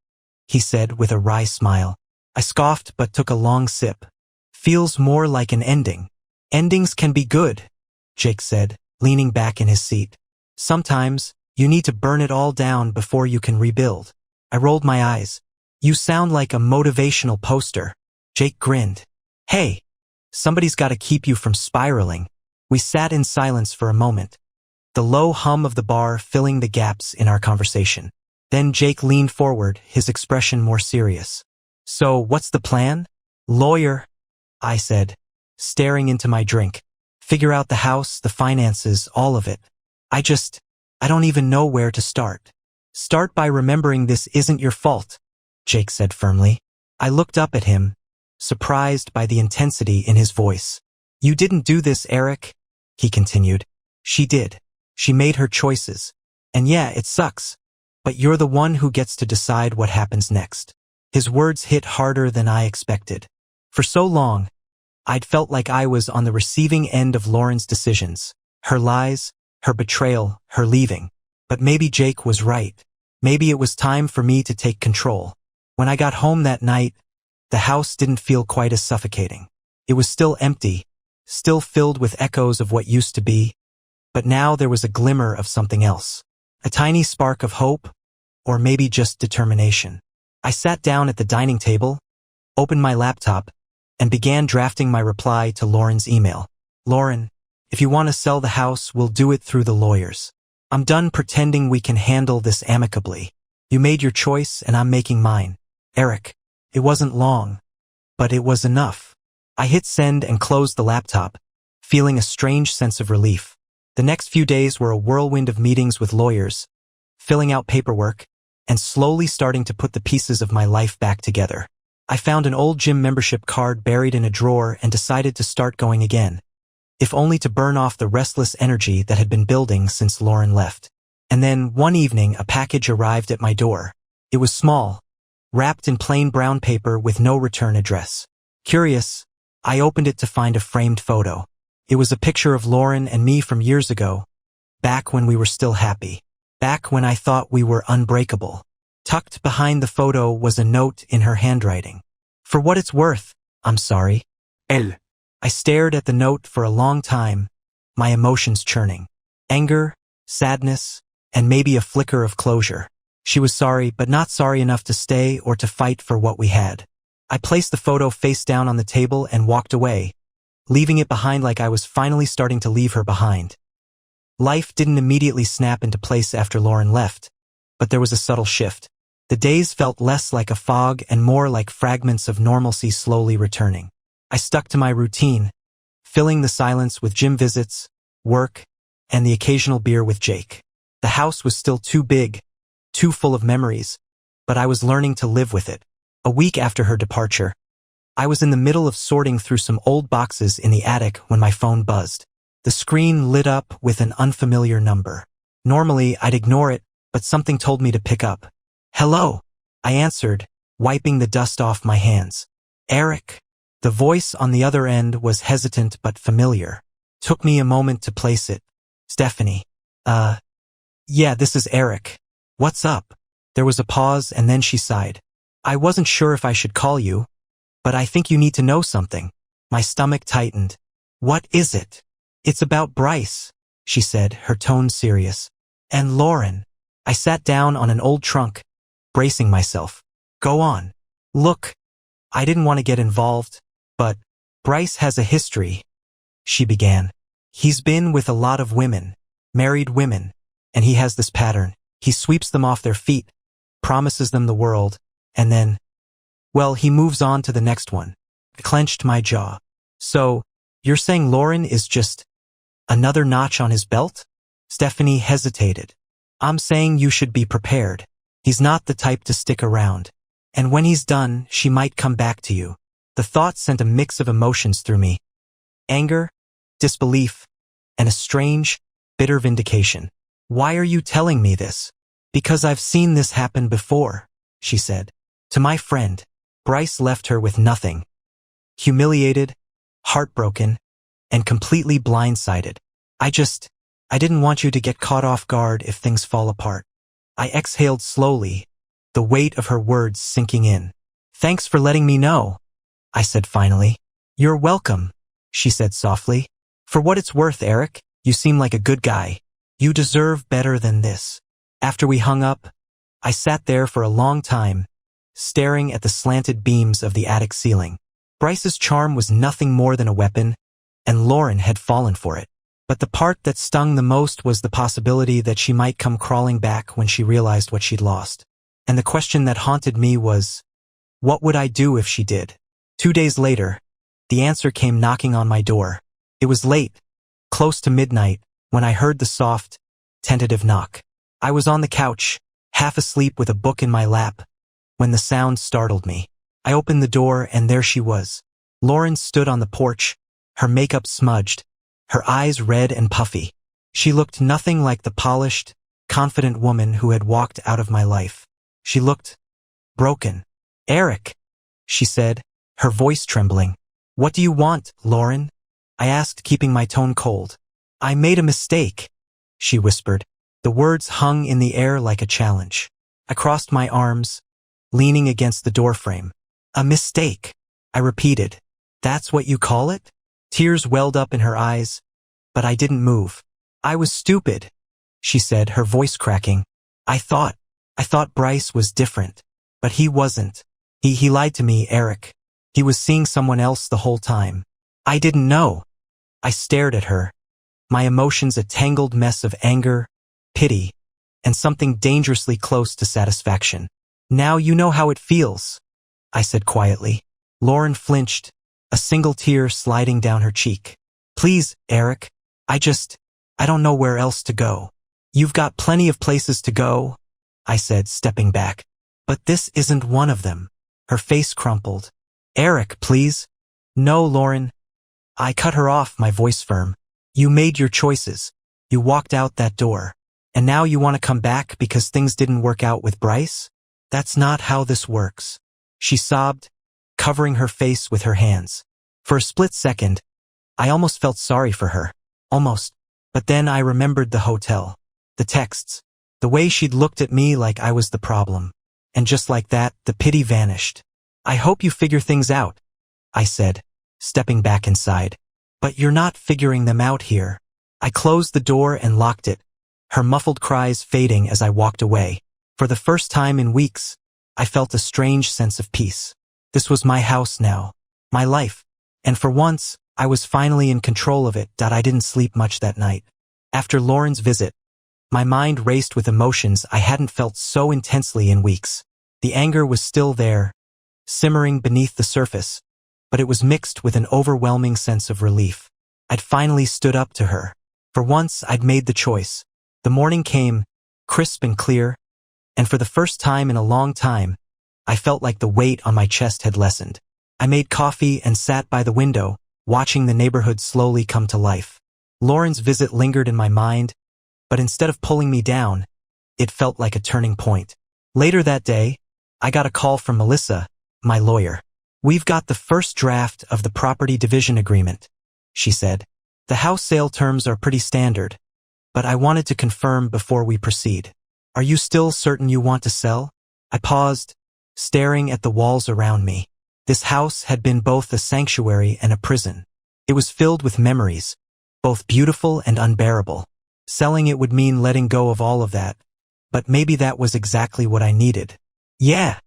he said with a wry smile. I scoffed but took a long sip. Feels more like an ending. Endings can be good, Jake said, leaning back in his seat. Sometimes, you need to burn it all down before you can rebuild. I rolled my eyes. You sound like a motivational poster. Jake grinned. Hey, somebody's got to keep you from spiraling. We sat in silence for a moment, the low hum of the bar filling the gaps in our conversation. Then Jake leaned forward, his expression more serious. So, what's the plan? Lawyer, I said, staring into my drink. Figure out the house, the finances, all of it. I don't even know where to start. Start by remembering this isn't your fault, Jake said firmly. I looked up at him, surprised by the intensity in his voice. You didn't do this, Eric, he continued. She did. She made her choices. And yeah, it sucks. But you're the one who gets to decide what happens next. His words hit harder than I expected. For so long, I'd felt like I was on the receiving end of Lauren's decisions. Her lies, her betrayal, her leaving. But maybe Jake was right. Maybe it was time for me to take control. When I got home that night, the house didn't feel quite as suffocating. It was still empty, still filled with echoes of what used to be, But now there was a glimmer of something else. A tiny spark of hope, or maybe just determination. I sat down at the dining table, opened my laptop, and began drafting my reply to Lauren's email. Lauren, if you want to sell the house, we'll do it through the lawyers. I'm done pretending we can handle this amicably. You made your choice and I'm making mine. Eric. It wasn't long, but it was enough. I hit send and closed the laptop, feeling a strange sense of relief. The next few days were a whirlwind of meetings with lawyers, filling out paperwork, and slowly starting to put the pieces of my life back together. I found an old gym membership card buried in a drawer and decided to start going again, if only to burn off the restless energy that had been building since Lauren left. And then, one evening, a package arrived at my door. It was small, wrapped in plain brown paper with no return address. Curious, I opened it to find a framed photo. It was a picture of Lauren and me from years ago, back when we were still happy, back when I thought we were unbreakable. Tucked behind the photo was a note in her handwriting. For what it's worth, I'm sorry. Elle. I stared at the note for a long time, my emotions churning. Anger, sadness, and maybe a flicker of closure. She was sorry, but not sorry enough to stay or to fight for what we had. I placed the photo face down on the table and walked away, leaving it behind like I was finally starting to leave her behind. Life didn't immediately snap into place after Lauren left, but there was a subtle shift. The days felt less like a fog and more like fragments of normalcy slowly returning. I stuck to my routine, filling the silence with gym visits, work, and the occasional beer with Jake. The house was still too big, too full of memories, but I was learning to live with it. A week after her departure, I was in the middle of sorting through some old boxes in the attic when my phone buzzed. The screen lit up with an unfamiliar number. Normally, I'd ignore it, but something told me to pick up. Hello, I answered, wiping the dust off my hands. Eric. The voice on the other end was hesitant but familiar. Took me a moment to place it. Stephanie. Yeah, this is Eric. What's up? There was a pause and then she sighed. I wasn't sure if I should call you, but I think you need to know something. My stomach tightened. What is it? It's about Bryce, she said, her tone serious. And Lauren. I sat down on an old trunk, bracing myself. Go on. Look, I didn't want to get involved, but Bryce has a history, she began. He's been with a lot of women, married women, and he has this pattern. He sweeps them off their feet, promises them the world, and then, well, he moves on to the next one. I clenched my jaw. So, you're saying Lauren is just another notch on his belt? Stephanie hesitated. I'm saying you should be prepared. He's not the type to stick around. And when he's done, she might come back to you. The thought sent a mix of emotions through me. Anger, disbelief, and a strange, bitter vindication. Why are you telling me this? Because I've seen this happen before, she said. To my friend. Bryce left her with nothing. Humiliated, heartbroken, and completely blindsided. I didn't want you to get caught off guard if things fall apart. I exhaled slowly, the weight of her words sinking in. Thanks for letting me know, I said finally. You're welcome, she said softly. For what it's worth, Eric, you seem like a good guy. You deserve better than this. After we hung up, I sat there for a long time, staring at the slanted beams of the attic ceiling. Bryce's charm was nothing more than a weapon, and Lauren had fallen for it. But the part that stung the most was the possibility that she might come crawling back when she realized what she'd lost. And the question that haunted me was, what would I do if she did? 2 days later, the answer came knocking on my door. It was late, close to midnight, when I heard the soft, tentative knock. I was on the couch, half asleep with a book in my lap, when the sound startled me. I opened the door and there she was. Lauren stood on the porch, her makeup smudged, her eyes red and puffy. She looked nothing like the polished, confident woman who had walked out of my life. She looked broken. Eric, she said, her voice trembling. What do you want, Lauren? I asked, keeping my tone cold. I made a mistake, she whispered. The words hung in the air like a challenge. I crossed my arms, leaning against the doorframe. A mistake, I repeated. That's what you call it? Tears welled up in her eyes, but I didn't move. I was stupid, she said, her voice cracking. I thought Bryce was different. But he wasn't. He lied to me, Eric. He was seeing someone else the whole time. I didn't know. I stared at her, my emotions a tangled mess of anger, pity, and something dangerously close to satisfaction. Now you know how it feels, I said quietly. Lauren flinched, a single tear sliding down her cheek. Please, Eric, I don't know where else to go. You've got plenty of places to go, I said, stepping back. But this isn't one of them. Her face crumpled. Eric, please. No, Lauren. I cut her off, my voice firm. You made your choices. You walked out that door. And now you want to come back because things didn't work out with Bryce? That's not how this works. She sobbed, covering her face with her hands. For a split second, I almost felt sorry for her. Almost. But then I remembered the hotel, the texts, the way she'd looked at me like I was the problem. And just like that, the pity vanished. I hope you figure things out, I said, stepping back inside. But you're not figuring them out here. I closed the door and locked it, her muffled cries fading as I walked away. For the first time in weeks, I felt a strange sense of peace. This was my house now, my life, and for once, I was finally in control of it. I didn't sleep much that night. After Lauren's visit, my mind raced with emotions I hadn't felt so intensely in weeks. The anger was still there, simmering beneath the surface, but it was mixed with an overwhelming sense of relief. I'd finally stood up to her. For once, I'd made the choice. The morning came, crisp and clear, and for the first time in a long time, I felt like the weight on my chest had lessened. I made coffee and sat by the window, watching the neighborhood slowly come to life. Lauren's visit lingered in my mind, but instead of pulling me down, it felt like a turning point. Later that day, I got a call from Melissa, my lawyer. We've got the first draft of the property division agreement, she said. The house sale terms are pretty standard, but I wanted to confirm before we proceed. Are you still certain you want to sell? I paused, staring at the walls around me. This house had been both a sanctuary and a prison. It was filled with memories, both beautiful and unbearable. Selling it would mean letting go of all of that, but maybe that was exactly what I needed. Yeah,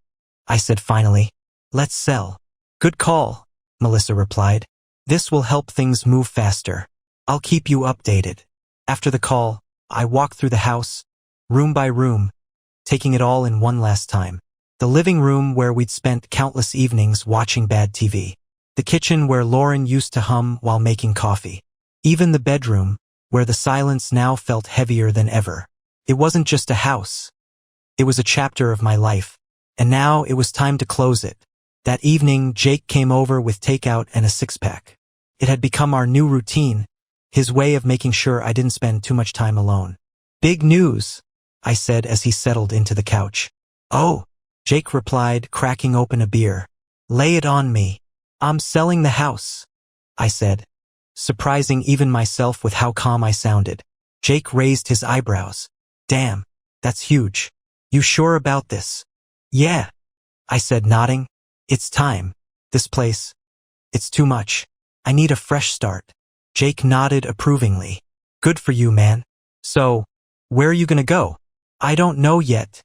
I said finally. Let's sell. Good call, Melissa replied. This will help things move faster. I'll keep you updated. After the call, I walked through the house, room by room, taking it all in one last time. The living room where we'd spent countless evenings watching bad TV. The kitchen where Lauren used to hum while making coffee. Even the bedroom, where the silence now felt heavier than ever. It wasn't just a house. It was a chapter of my life. And now it was time to close it. That evening, Jake came over with takeout and a six-pack. It had become our new routine, his way of making sure I didn't spend too much time alone. Big news, I said as he settled into the couch. Oh, Jake replied, cracking open a beer. Lay it on me. I'm selling the house, I said, surprising even myself with how calm I sounded. Jake raised his eyebrows. Damn, that's huge. You sure about this? Yeah, I said, nodding. It's time. This place, it's too much. I need a fresh start. Jake nodded approvingly. Good for you, man. So, where are you gonna go? I don't know yet,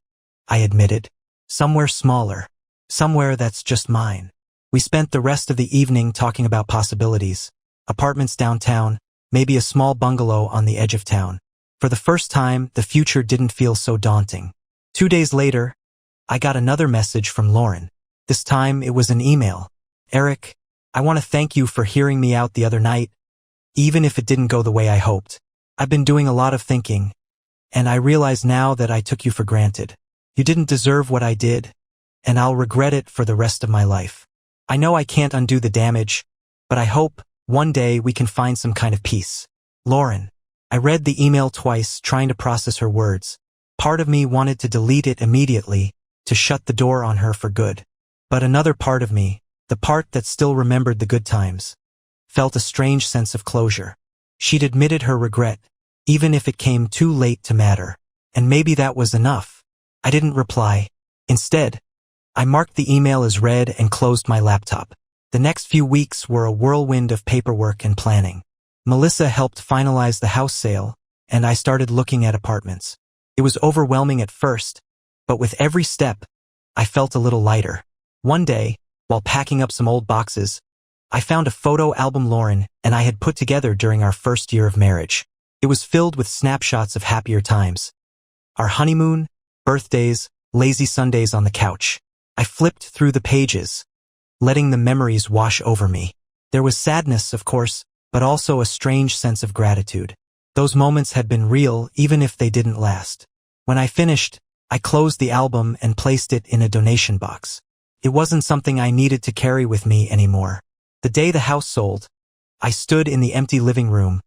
I admitted. Somewhere smaller. Somewhere that's just mine. We spent the rest of the evening talking about possibilities. Apartments downtown, maybe a small bungalow on the edge of town. For the first time, the future didn't feel so daunting. 2 days later, I got another message from Lauren. This time it was an email. Eric, I want to thank you for hearing me out the other night, even if it didn't go the way I hoped. I've been doing a lot of thinking, and I realize now that I took you for granted. You didn't deserve what I did, and I'll regret it for the rest of my life. I know I can't undo the damage, but I hope one day we can find some kind of peace. Lauren. I read the email twice, trying to process her words. Part of me wanted to delete it immediately, to shut the door on her for good. But another part of me, the part that still remembered the good times, felt a strange sense of closure. She'd admitted her regret, even if it came too late to matter. And maybe that was enough. I didn't reply. Instead, I marked the email as read and closed my laptop. The next few weeks were a whirlwind of paperwork and planning. Melissa helped finalize the house sale, and I started looking at apartments. It was overwhelming at first, but with every step, I felt a little lighter. One day, while packing up some old boxes, I found a photo album Lauren and I had put together during our first year of marriage. It was filled with snapshots of happier times. Our honeymoon, birthdays, lazy Sundays on the couch. I flipped through the pages, letting the memories wash over me. There was sadness, of course, but also a strange sense of gratitude. Those moments had been real, even if they didn't last. When I finished, I closed the album and placed it in a donation box. It wasn't something I needed to carry with me anymore. The day the house sold, I stood in the empty living room,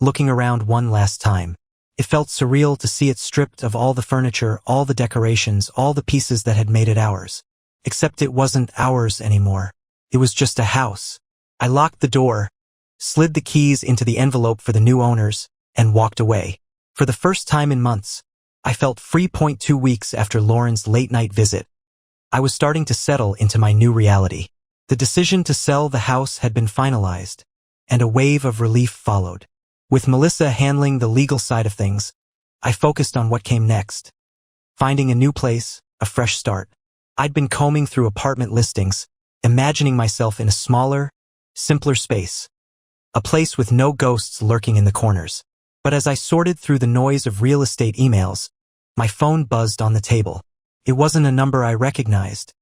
looking around one last time. It felt surreal to see it stripped of all the furniture, all the decorations, all the pieces that had made it ours. Except it wasn't ours anymore. It was just a house. I locked the door, slid the keys into the envelope for the new owners, and walked away. For the first time in months, I felt free. 2 weeks after Lauren's late-night visit, I was starting to settle into my new reality. The decision to sell the house had been finalized, and a wave of relief followed. With Melissa handling the legal side of things, I focused on what came next. Finding a new place, a fresh start. I'd been combing through apartment listings, imagining myself in a smaller, simpler space. A place with no ghosts lurking in the corners. But as I sorted through the noise of real estate emails, my phone buzzed on the table. It wasn't a number I recognized,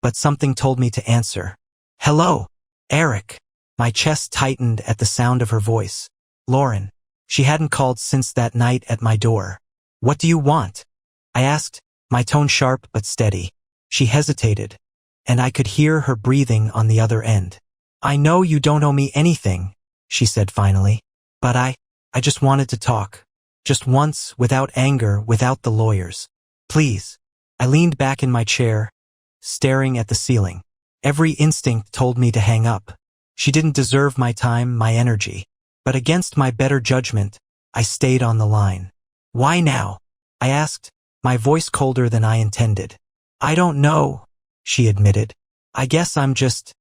but something told me to answer. "Hello, Eric." My chest tightened at the sound of her voice. Lauren. She hadn't called since that night at my door. "What do you want?" I asked, my tone sharp but steady. She hesitated, and I could hear her breathing on the other end. "I know you don't owe me anything," she said finally, "but I just wanted to talk. Just once, without anger, without the lawyers. Please." I leaned back in my chair, staring at the ceiling. Every instinct told me to hang up. She didn't deserve my time, my energy. But against my better judgment, I stayed on the line. "Why now?" I asked, my voice colder than I intended. "I don't know," she admitted. "I guess I'm just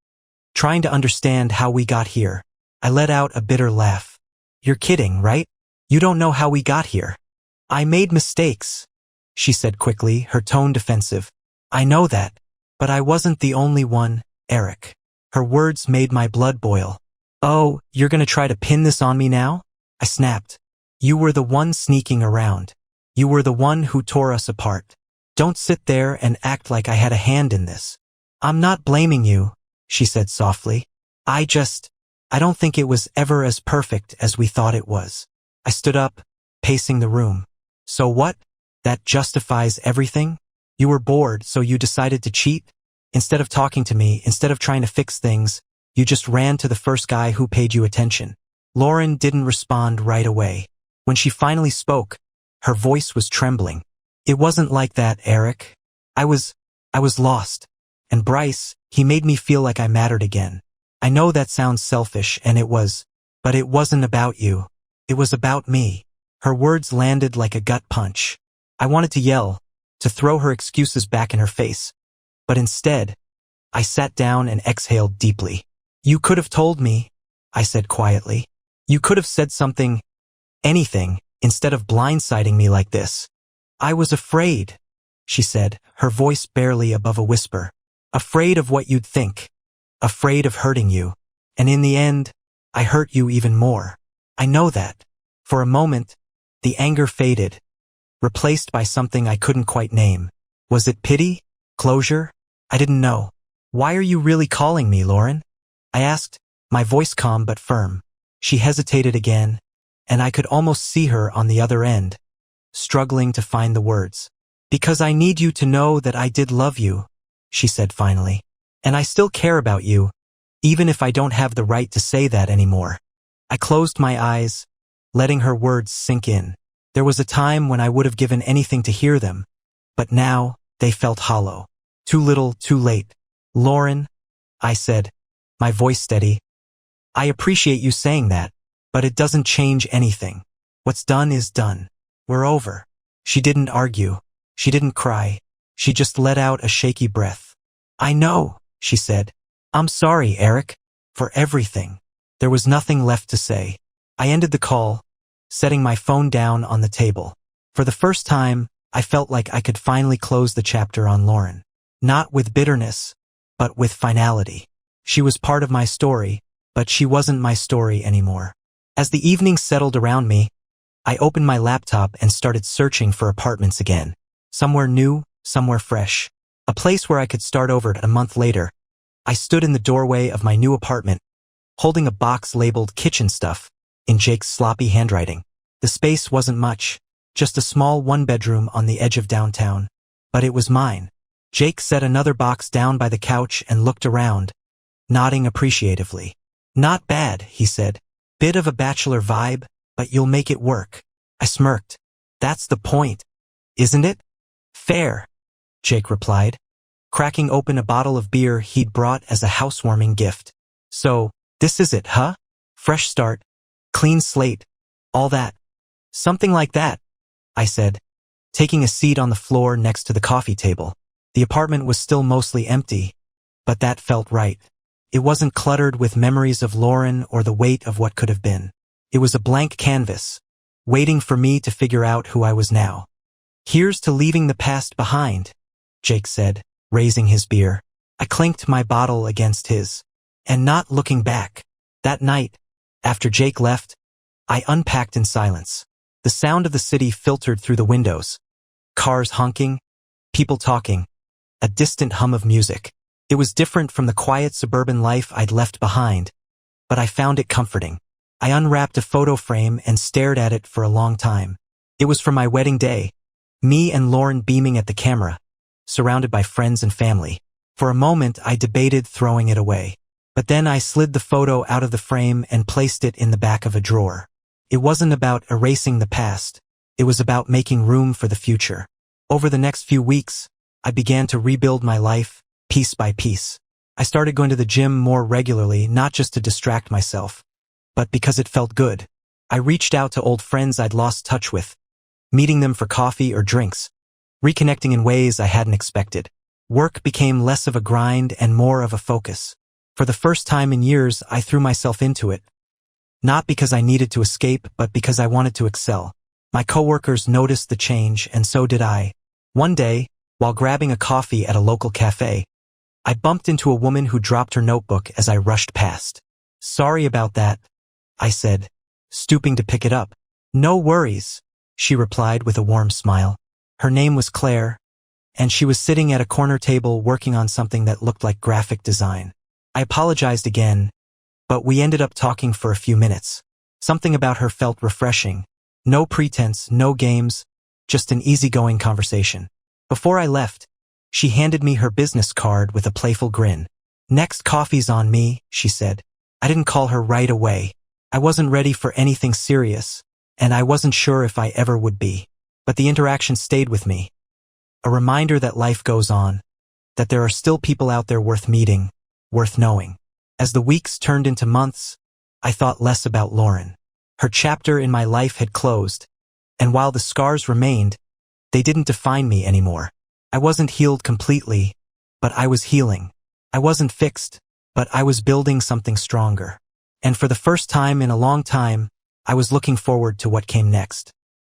trying to understand how we got here." I let out a bitter laugh. "You're kidding, right? You don't know how we got here." "I made mistakes," she said quickly, her tone defensive. "I know that, but I wasn't the only one, Eric." Her words made my blood boil. "Oh, you're gonna try to pin this on me now?" I snapped. "You were the one sneaking around. You were the one who tore us apart. Don't sit there and act like I had a hand in this." "I'm not blaming you," she said softly. I don't think it was ever as perfect as we thought it was." I stood up, pacing the room. "So what? That justifies everything? You were bored, so you decided to cheat? Instead of talking to me, instead of trying to fix things, you just ran to the first guy who paid you attention." Lauren didn't respond right away. When she finally spoke, her voice was trembling. "It wasn't like that, Eric. I was lost. And Bryce, he made me feel like I mattered again. I know that sounds selfish, and it was, but it wasn't about you. It was about me." Her words landed like a gut punch. I wanted to yell, to throw her excuses back in her face. But instead, I sat down and exhaled deeply. "You could have told me," I said quietly. "You could have said something, anything, instead of blindsiding me like this." "I was afraid," she said, her voice barely above a whisper. "Afraid of what you'd think. Afraid of hurting you. And in the end, I hurt you even more. I know that." For a moment, the anger faded, replaced by something I couldn't quite name. Was it pity? Closure? I didn't know. "Why are you really calling me, Lauren?" I asked, my voice calm but firm. She hesitated again, and I could almost see her on the other end, struggling to find the words. "Because I need you to know that I did love you," she said finally. "And I still care about you, even if I don't have the right to say that anymore." I closed my eyes, letting her words sink in. There was a time when I would have given anything to hear them, but now they felt hollow. Too little, too late. "Lauren," I said, my voice steady, "I appreciate you saying that, but it doesn't change anything. What's done is done. We're over." She didn't argue. She didn't cry. She just let out a shaky breath. "I know," she said. "I'm sorry, Eric, for everything." There was nothing left to say. I ended the call, setting my phone down on the table. For the first time, I felt like I could finally close the chapter on Lauren. Not with bitterness, but with finality. She was part of my story, but she wasn't my story anymore. As the evening settled around me, I opened my laptop and started searching for apartments again. Somewhere new, somewhere fresh. A place where I could start over a month later. I stood in the doorway of my new apartment, holding a box labeled kitchen stuff, in Jake's sloppy handwriting. The space wasn't much, just a small one-bedroom on the edge of downtown. But it was mine. Jake set another box down by the couch and looked around, nodding appreciatively. "Not bad," he said. "Bit of a bachelor vibe, but you'll make it work." I smirked. "That's the point, isn't it?" "Fair," Jake replied, cracking open a bottle of beer he'd brought as a housewarming gift. "So, this is it, huh? Fresh start, clean slate, all that." "Something like that," I said, taking a seat on the floor next to the coffee table. The apartment was still mostly empty, but that felt right. It wasn't cluttered with memories of Lauren or the weight of what could have been. It was a blank canvas, waiting for me to figure out who I was now. "Here's to leaving the past behind," Jake said, raising his beer. I clinked my bottle against his. "And not looking back." That night, after Jake left, I unpacked in silence. The sound of the city filtered through the windows. Cars honking, people talking, a distant hum of music. It was different from the quiet suburban life I'd left behind, but I found it comforting. I unwrapped a photo frame and stared at it for a long time. It was from my wedding day, me and Lauren beaming at the camera, surrounded by friends and family. For a moment, I debated throwing it away. But then I slid the photo out of the frame and placed it in the back of a drawer. It wasn't about erasing the past. It was about making room for the future. Over the next few weeks, I began to rebuild my life, piece by piece. I started going to the gym more regularly, not just to distract myself, but because it felt good. I reached out to old friends I'd lost touch with, meeting them for coffee or drinks, reconnecting in ways I hadn't expected. Work became less of a grind and more of a focus. For the first time in years, I threw myself into it. Not because I needed to escape, but because I wanted to excel. My coworkers noticed the change, and so did I. One day, while grabbing a coffee at a local cafe, I bumped into a woman who dropped her notebook as I rushed past. "Sorry about that," I said, stooping to pick it up. "No worries," she replied with a warm smile. Her name was Claire, and she was sitting at a corner table working on something that looked like graphic design. I apologized again, but we ended up talking for a few minutes. Something about her felt refreshing. No pretense, no games, just an easygoing conversation. Before I left, she handed me her business card with a playful grin. "Next coffee's on me," she said. I didn't call her right away. I wasn't ready for anything serious, and I wasn't sure if I ever would be. But the interaction stayed with me. A reminder that life goes on, that there are still people out there worth meeting, worth knowing. As the weeks turned into months, I thought less about Lauren. Her chapter in my life had closed, and while the scars remained, they didn't define me anymore. I wasn't healed completely, but I was healing. I wasn't fixed, but I was building something stronger. And for the first time in a long time, I was looking forward to what came next.